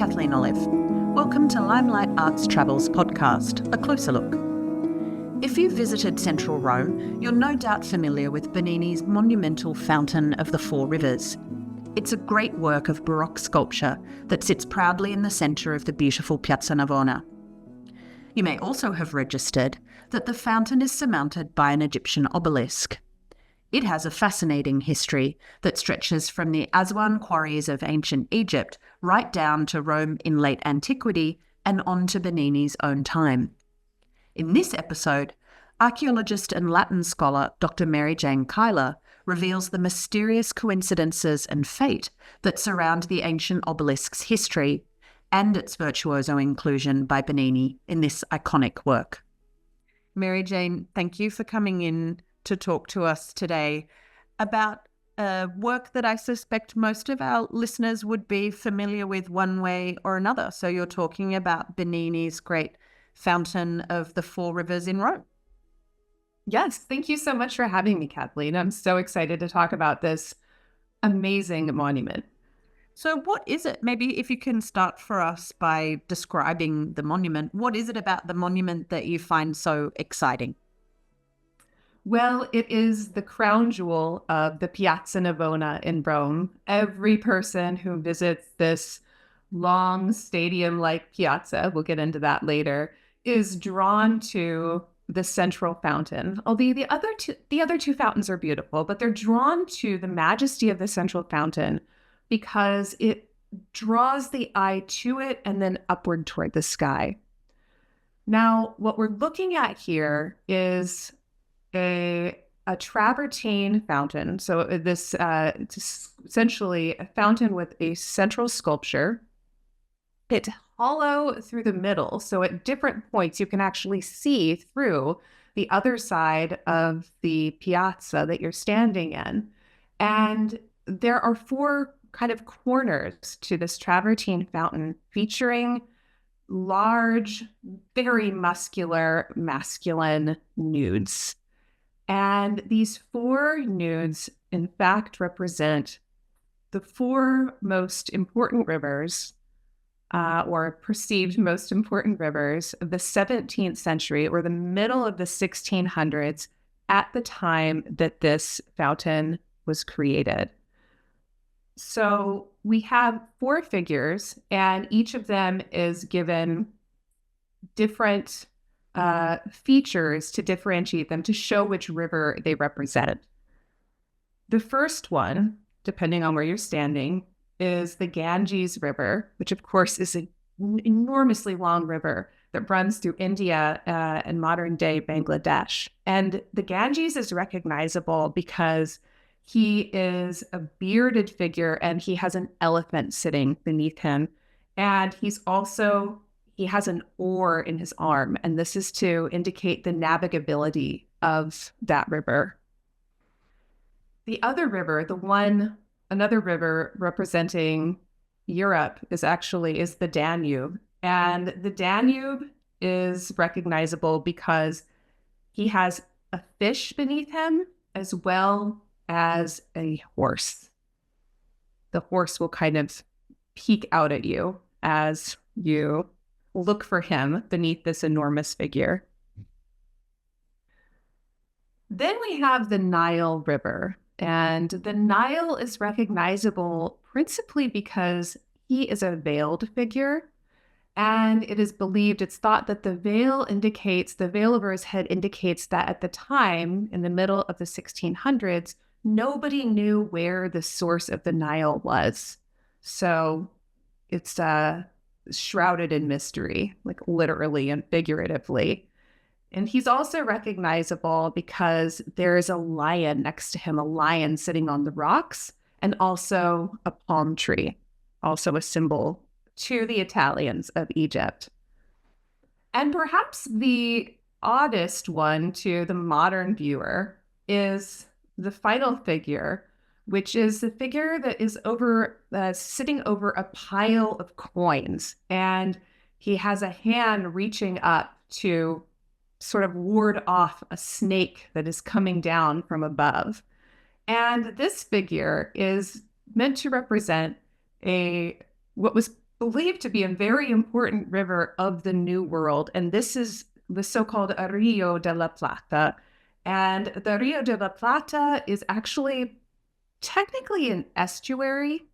Kathleen Olive. Welcome to Limelight Arts Travels podcast, A Closer Look. If you've visited central Rome, you're no doubt familiar with Bernini's monumental Fountain of the Four Rivers. It's a great work of baroque sculpture that sits proudly in the centre of the beautiful Piazza Navona. You may also have registered that the fountain is surmounted by an Egyptian obelisk. It has a fascinating history that stretches from the Aswan quarries of ancient Egypt right down to Rome in late antiquity and on to Bernini's own time. In this episode, archaeologist and Latin scholar Dr Mary Jane Cuyler reveals the mysterious coincidences and fate that surround the ancient obelisk's history and its virtuoso inclusion by Bernini in this iconic work. Mary Jane, thank you for coming in to talk to us today about a work that I suspect most of our listeners would be familiar with one way or another. So you're talking about Bernini's great Fountain of the Four Rivers in Rome. Yes, thank you so much for having me, Kathleen. I'm so excited to talk about this amazing monument. So what is it? Maybe if you can start for us by describing the monument. What is it about the monument that you find so exciting? Well, it is the crown jewel of the Piazza Navona in Rome. Every person who visits this long stadium-like piazza, we'll get into that later, is drawn to the central fountain. Although the other two fountains are beautiful, but they're drawn to the majesty of the central fountain because it draws the eye to it and then upward toward the sky. Now, what we're looking at here is a travertine fountain. So this it's essentially a fountain with a central sculpture. It's hollow through the middle. So at different points, you can actually see through the other side of the piazza that you're standing in. And there are four kind of corners to this travertine fountain featuring large, very muscular, masculine nudes. And these four nudes, in fact, represent the four most important rivers, or perceived most important rivers of the 17th century or the middle of the 1600s at the time that this fountain was created. So we have four figures, and each of them is given different features to differentiate them, to show which river they represent. The first one, depending on where you're standing, is the Ganges River, which of course is an enormously long river that runs through India and modern-day Bangladesh. And the Ganges is recognizable because he is a bearded figure and he has an elephant sitting beneath him. And he has an oar in his arm, and this is to indicate the navigability of that river. The other river, another river representing Europe is the Danube. And the Danube is recognizable because he has a fish beneath him as well as a horse. The horse will kind of peek out at you as you look for him beneath this enormous figure. Then we have the Nile River, and the Nile is recognizable principally because he is a veiled figure, and it's thought that the veil over his head indicates that at the time, in the middle of the 1600s, nobody knew where the source of the Nile was. So it's shrouded in mystery, like literally and figuratively. And he's also recognizable because there is a lion next to him, a lion sitting on the rocks, and also a palm tree, also a symbol to the Italians of Egypt. And perhaps the oddest one to the modern viewer is the final figure, which is the figure that is sitting over a pile of coins. And he has a hand reaching up to sort of ward off a snake that is coming down from above. And this figure is meant to represent what was believed to be a very important river of the New World. And this is the so-called Rio de la Plata. And the Rio de la Plata is actually technically an estuary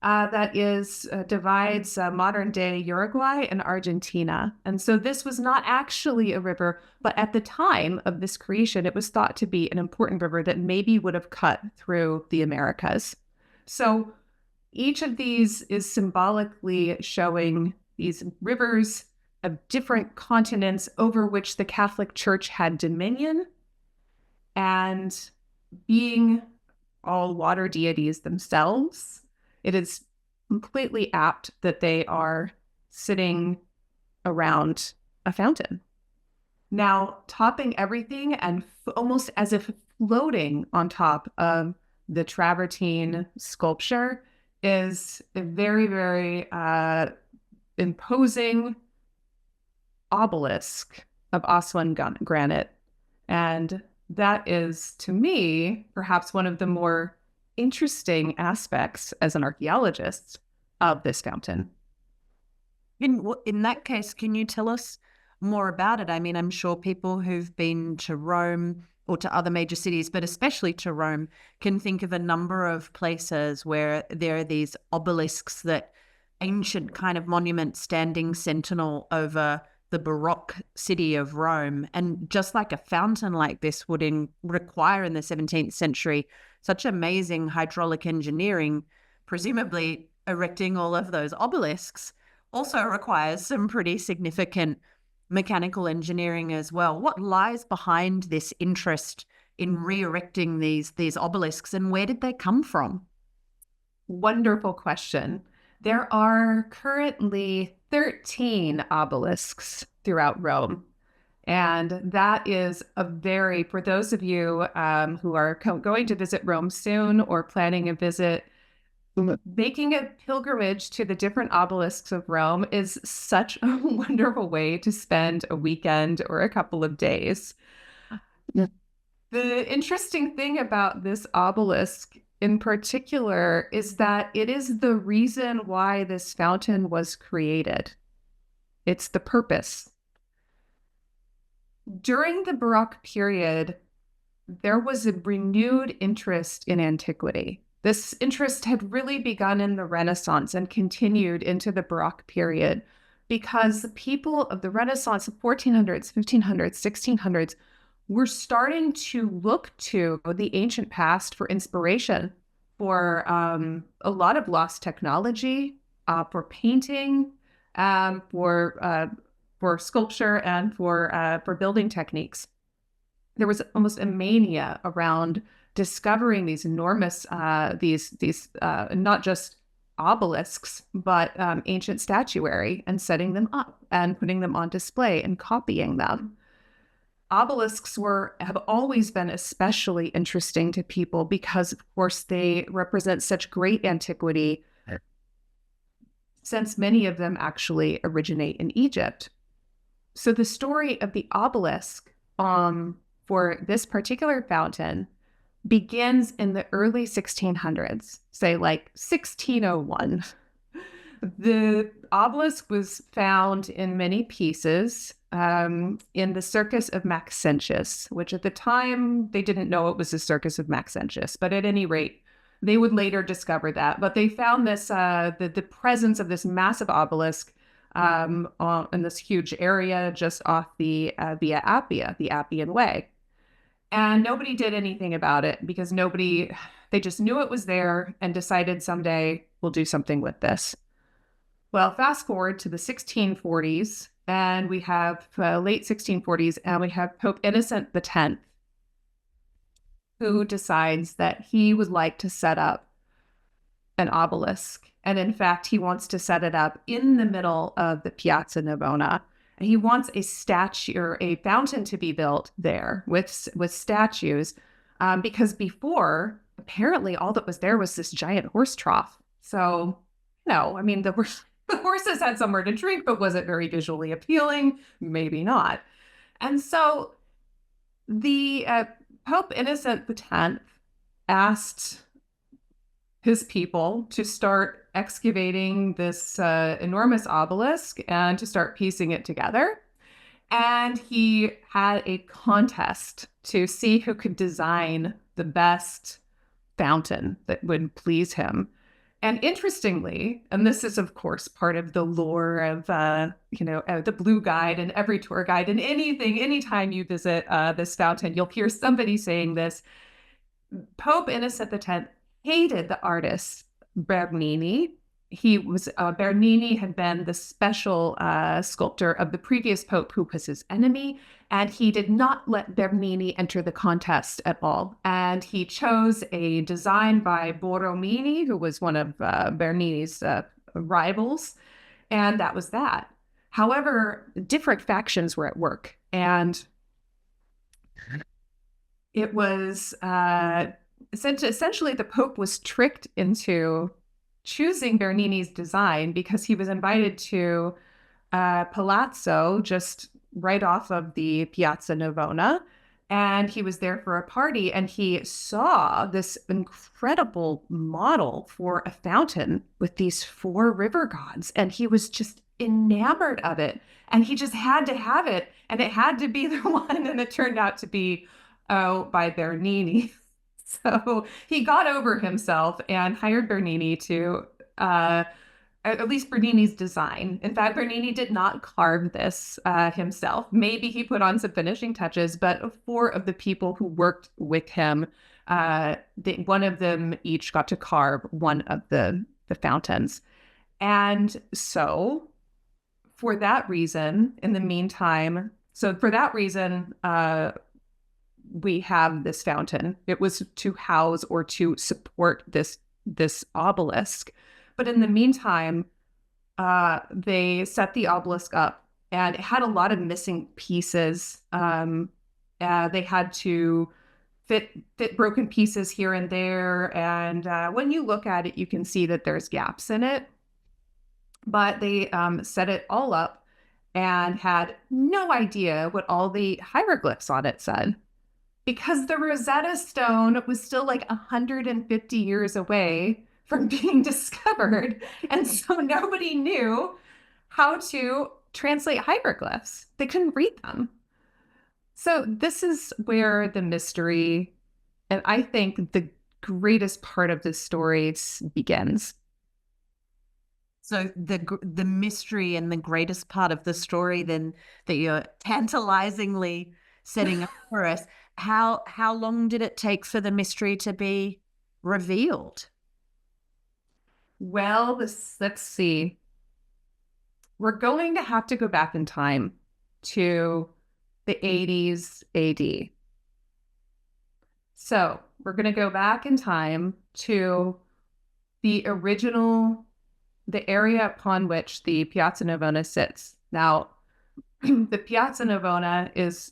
that is divides modern day Uruguay and Argentina. And so this was not actually a river, but at the time of this creation, it was thought to be an important river that maybe would have cut through the Americas. So each of these is symbolically showing these rivers of different continents over which the Catholic Church had dominion, and being all water deities themselves, it is completely apt that they are sitting around a fountain. Now, topping everything and almost as if floating on top of the travertine sculpture is a very, very imposing obelisk of Aswan granite. And that is, to me, perhaps one of the more interesting aspects as an archaeologist of this fountain. In that case, can you tell us more about it? I mean, I'm sure people who've been to Rome or to other major cities, but especially to Rome, can think of a number of places where there are these obelisks, that ancient kind of monument standing sentinel over the baroque city of Rome. And just like a fountain like this would require in the 17th century such amazing hydraulic engineering, presumably erecting all of those obelisks also requires some pretty significant mechanical engineering as well. What lies behind this interest in re-erecting these obelisks, and where did they come from? Wonderful question. There are currently 13 obelisks throughout Rome. And that is for those of you who are going to visit Rome soon or planning a visit, making a pilgrimage to the different obelisks of Rome is such a wonderful way to spend a weekend or a couple of days. Yeah. The interesting thing about this obelisk in particular is that it is the reason why this fountain was created. It's the purpose. During the Baroque period, there was a renewed interest in antiquity. This interest had really begun in the Renaissance and continued into the Baroque period because the people of the Renaissance, the 1400s, 1500s, 1600s, were starting to look to the ancient past for inspiration, for a lot of lost technology, for painting, for sculpture, and for building techniques. There was almost a mania around discovering these enormous, not just obelisks, but ancient statuary, and setting them up and putting them on display and copying them. Obelisks have always been especially interesting to people because, of course, they represent such great antiquity, since many of them actually originate in Egypt. So the story of the obelisk for this particular fountain begins in the early 1600s, say like 1601. The obelisk was found in many pieces in the Circus of Maxentius, which at the time they didn't know it was the Circus of Maxentius, but at any rate, they would later discover that. But they found this, the presence of this massive obelisk in this huge area just off the Via Appia, the Appian Way. And nobody did anything about it because they just knew it was there and decided someday we'll do something with this. Well, fast forward to the 1640s, and we have late 1640s, and we have Pope Innocent X, who decides that he would like to set up an obelisk. And in fact, he wants to set it up in the middle of the Piazza Navona. And he wants a statue or a fountain to be built there with statues, because before, apparently all that was there was this giant horse trough. So, no, I mean, the horses had somewhere to drink, but was it very visually appealing? Maybe not. And so the Pope Innocent X asked his people to start excavating this enormous obelisk and to start piecing it together. And he had a contest to see who could design the best fountain that would please him. And interestingly, and this is, of course, part of the lore of, the Blue Guide and every tour guide and anytime you visit this fountain, you'll hear somebody saying this. Pope Innocent X hated the artist Bernini. Bernini had been the special sculptor of the previous pope, who was his enemy, and he did not let Bernini enter the contest at all. And he chose a design by Borromini, who was one of Bernini's rivals, and that was that. However, different factions were at work, and it was essentially the Pope was tricked into choosing Bernini's design because he was invited to Palazzo just right off of the Piazza Navona. And he was there for a party, and he saw this incredible model for a fountain with these four river gods. And he was just enamored of it. And he just had to have it. And it had to be the one. And it turned out to be, by Bernini. So he got over himself and hired Bernini to, at least Bernini's design. In fact, Bernini did not carve this himself. Maybe he put on some finishing touches, but four of the people who worked with him, one of them each got to carve one of the fountains. And so for that reason, in the meantime, we have this fountain. It was to house or to support this obelisk. But in the meantime, they set the obelisk up, and it had a lot of missing pieces. They had to fit broken pieces here and there. And when you look at it, you can see that there's gaps in it. But they set it all up and had no idea what all the hieroglyphs on it said, because the Rosetta Stone was still like 150 years away from being discovered. And so nobody knew how to translate hieroglyphs. They couldn't read them. So this is where the mystery, and I think the greatest part of the story, begins. So the mystery and the greatest part of the story then that you're tantalizingly setting up for us, how long did it take for the mystery to be revealed? Well, let's see. We're going to have to go back in time to the 80s AD. So we're going to go back in time to the area upon which the Piazza Navona sits. Now, the Piazza Navona is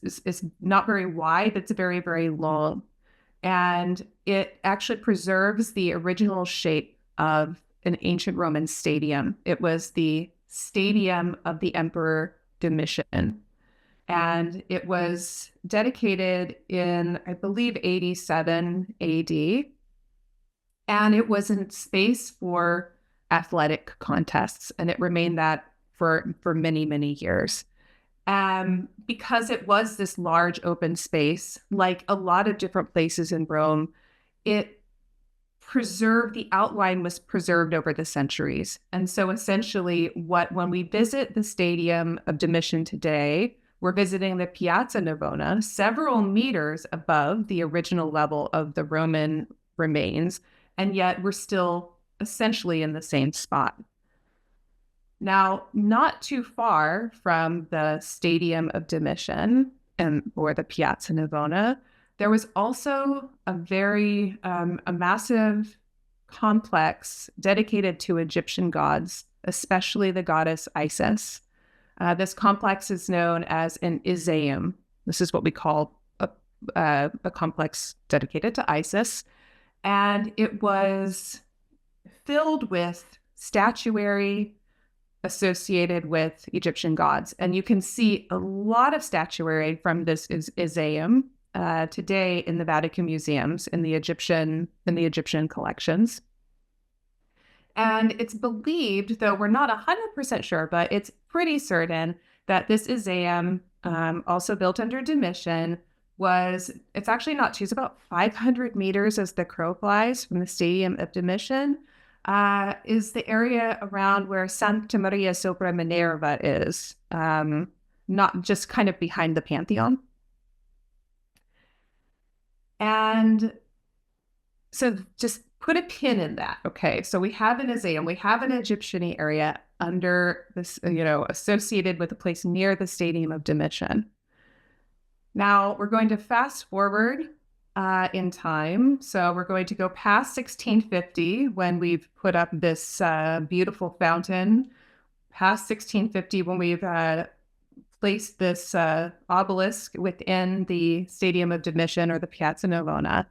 not very wide. It's very, very long. And it actually preserves the original shape of an ancient Roman stadium. It was the stadium of the Emperor Domitian. And it was dedicated in, I believe, 87 AD. And it was in space for athletic contests. And it remained that for many, many years. Because it was this large open space, like a lot of different places in Rome, the outline was preserved over the centuries. And so essentially when we visit the Stadium of Domitian today, we're visiting the Piazza Navona, several meters above the original level of the Roman remains, and yet we're still essentially in the same spot. Now, not too far from the Stadium of Domitian or the Piazza Navona, there was also a massive complex dedicated to Egyptian gods, especially the goddess Isis. This complex is known as an Iseum. This is what we call a complex dedicated to Isis. And it was filled with statuary associated with Egyptian gods. And you can see a lot of statuary from this Iseum today in the Vatican museums, in the Egyptian collections. And it's believed, though we're not 100% sure, but it's pretty certain that this Isaiah, also built under Domitian, it's actually not too, it's about 500 meters as the crow flies from the Stadium of Domitian, is the area around where Santa Maria sopra Minerva is, not just kind of behind the Pantheon. And so just put a pin in that. Okay. So we have an Isaiah, we have an Egyptian area under this, associated with a place near the Stadium of Domitian. Now we're going to fast forward in time. So we're going to go past 1650 when we've put up this beautiful fountain, past 1650 when we've placed this obelisk within the Stadium of Domitian or the Piazza Navona.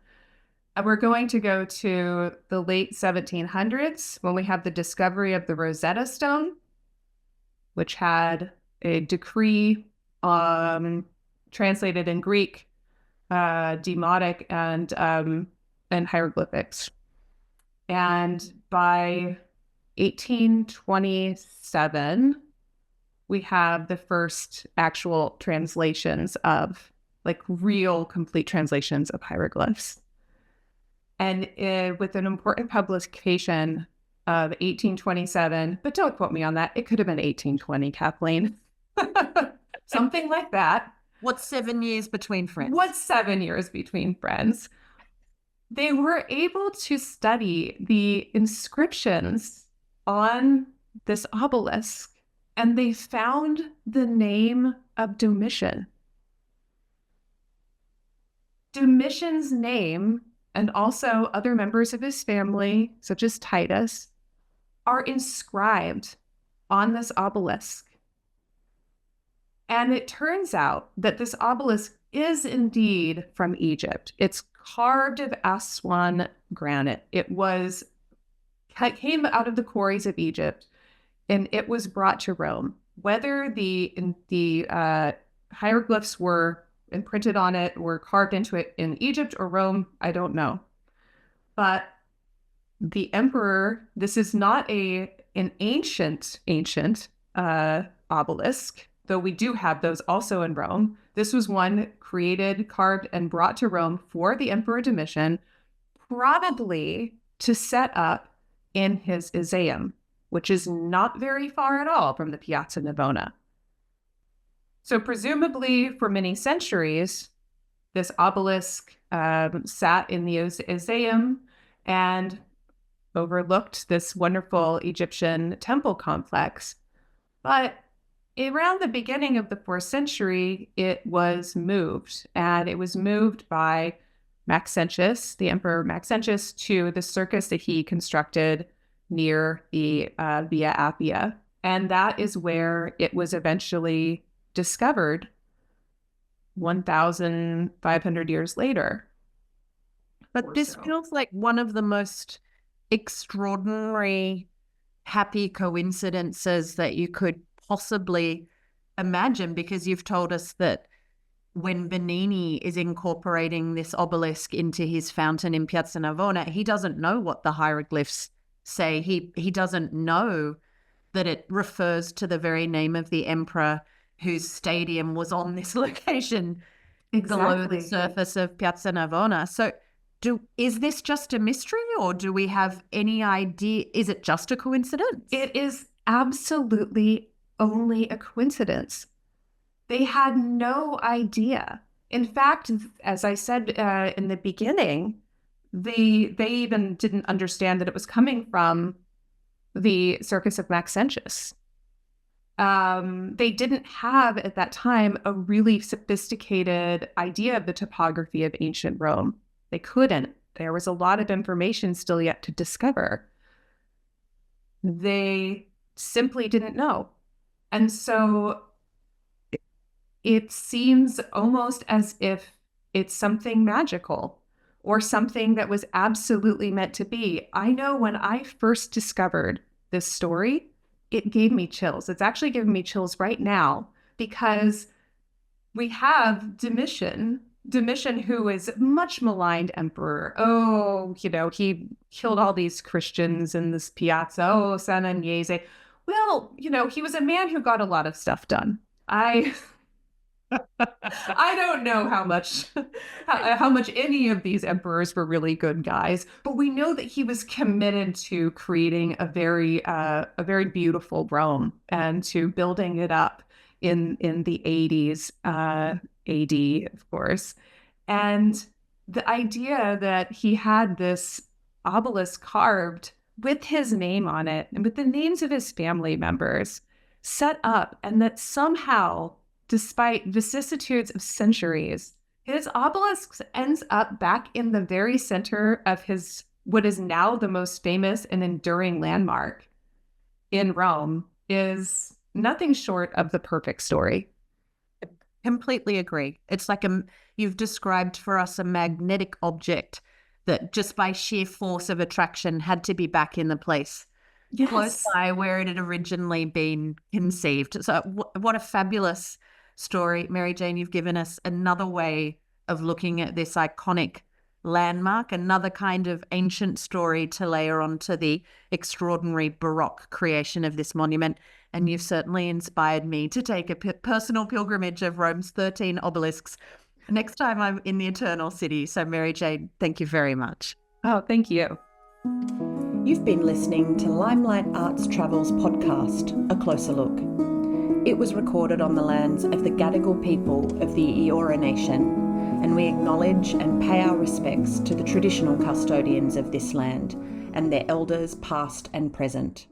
We're going to go to the late 1700s when we have the discovery of the Rosetta Stone, which had a decree translated in Greek, demotic, and hieroglyphics. And by 1827, we have the first actual translations of, like, real complete translations of hieroglyphs. And with an important publication of 1827, but don't quote me on that. It could have been 1820, Kathleen. Something like that. What's 7 years between friends? What's 7 years between friends? They were able to study the inscriptions on this obelisk, and they found the name of Domitian. Domitian's name, and also other members of his family, such as Titus, are inscribed on this obelisk. And it turns out that this obelisk is indeed from Egypt. It's carved of Aswan granite. It came out of the quarries of Egypt, and it was brought to Rome. Whether the hieroglyphs were imprinted on it, were carved into it in Egypt or Rome, I don't know. But the emperor, this is not an ancient obelisk, though we do have those also in Rome. This was one created, carved, and brought to Rome for the Emperor Domitian, probably to set up in his Isaiah, which is not very far at all from the Piazza Navona. So presumably for many centuries, this obelisk sat in the Isaiah and overlooked this wonderful Egyptian temple complex. But around the beginning of the 4th century, it was moved, and it was moved by Maxentius, the Emperor Maxentius, to the circus that he constructed near the Via Appia. And that is where it was eventually discovered 1,500 years later. But this feels like one of the most extraordinary, happy coincidences that you could possibly imagine, because you've told us that when Bernini is incorporating this obelisk into his fountain in Piazza Navona, he doesn't know what the hieroglyphs say. He doesn't know that it refers to the very name of the emperor whose stadium was on this location below the surface of Piazza Navona. So is this just a mystery, or do we have any idea? Is it just a coincidence? It is absolutely only a coincidence. They had no idea. In fact, as I said in the beginning, they even didn't understand that it was coming from the Circus of Maxentius. They didn't have at that time a really sophisticated idea of the topography of ancient Rome. They couldn't. There was a lot of information still yet to discover. They simply didn't know. And so it seems almost as if it's something magical or something that was absolutely meant to be. I know when I first discovered this story, it gave me chills. It's actually giving me chills right now, because we have Domitian, Domitian, who is much maligned emperor. Oh, he killed all these Christians in this piazza. Oh, San Agnese. Well, he was a man who got a lot of stuff done. I don't know how much any of these emperors were really good guys, but we know that he was committed to creating a very beautiful Rome and to building it up in the 80s AD, of course. And the idea that he had this obelisk carved with his name on it and with the names of his family members set up, and that somehow, despite vicissitudes of centuries, his obelisk ends up back in the very center of what is now the most famous and enduring landmark in Rome is nothing short of the perfect story. Completely agree. It's like you've described for us a magnetic object that just by sheer force of attraction had to be back in the place close by where it had originally been conceived. So what a fabulous story, Mary Jane. You've given us another way of looking at this iconic landmark, another kind of ancient story to layer onto the extraordinary baroque creation of this monument. And you've certainly inspired me to take a personal pilgrimage of Rome's 13 obelisks next time I'm in the Eternal City. So Mary Jane, thank you very much. Oh, thank you. You've been listening to Limelight Arts Travels podcast, A Closer Look. It was recorded on the lands of the Gadigal people of the Eora Nation, and we acknowledge and pay our respects to the traditional custodians of this land and their elders past and present.